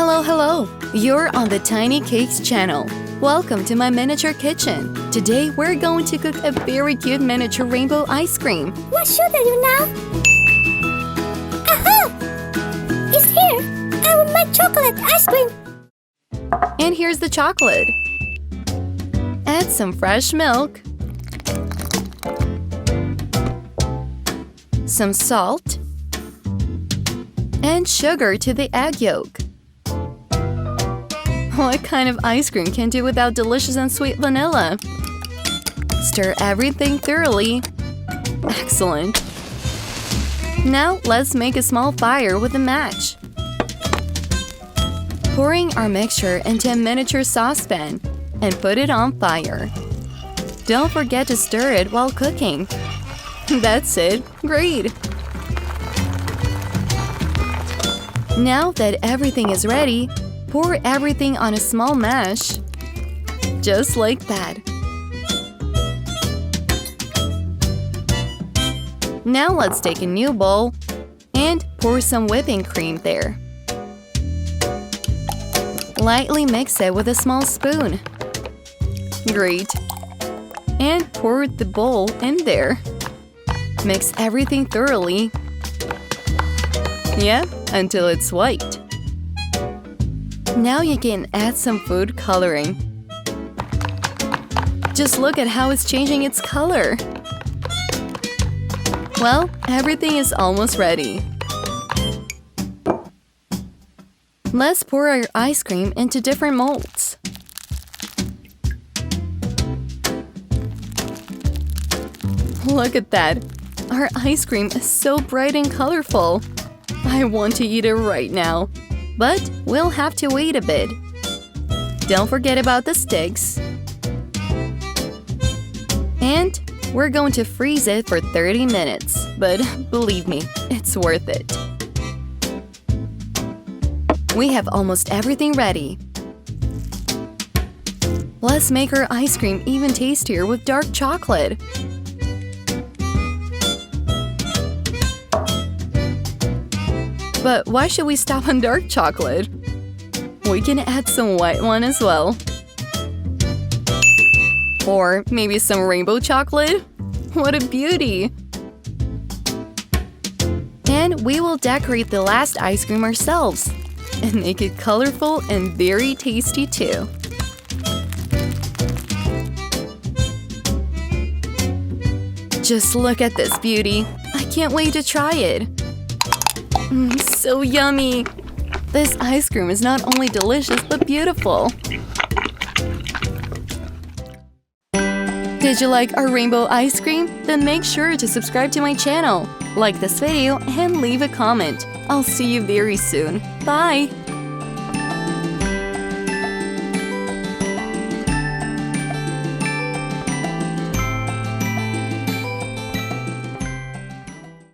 Hello, hello! You're on the Tiny Cakes channel. Welcome to my miniature kitchen. Today we're going to cook a very cute miniature rainbow ice cream. What should I do now? Aha! It's here! I will make chocolate ice cream! And here's the chocolate. Add some fresh milk, some salt, and sugar to the egg yolk. What kind of ice cream can do without delicious and sweet vanilla? Stir everything thoroughly. Excellent. Now let's make a small fire with a match. Pouring our mixture into a miniature saucepan and put it on fire. Don't forget to stir it while cooking. That's it. Great! Now that everything is ready, pour everything on a small mash. Just like that. Now let's take a new bowl and pour some whipping cream there. Lightly mix it with a small spoon. Great. And pour the bowl in there. Mix everything thoroughly. Yeah, until it's white. Now you can add some food coloring. Just look at how it's changing its color. Well, everything is almost ready. Let's pour our ice cream into different molds. Look at that! Our ice cream is so bright and colorful. I want to eat it right now. But we'll have to wait a bit. Don't forget about the sticks. And we're going to freeze it for 30 minutes. But believe me, it's worth it. We have almost everything ready. Let's make our ice cream even tastier with dark chocolate. But why should we stop on dark chocolate? We can add some white one as well. Or maybe some rainbow chocolate? What a beauty! And we will decorate the last ice cream ourselves and make it colorful and very tasty too. Just look at this beauty. I can't wait to try it. So yummy! This ice cream is not only delicious but beautiful. Did you like our rainbow ice cream? Then make sure to subscribe to my channel, like this video, and leave a comment. I'll see you very soon. Bye!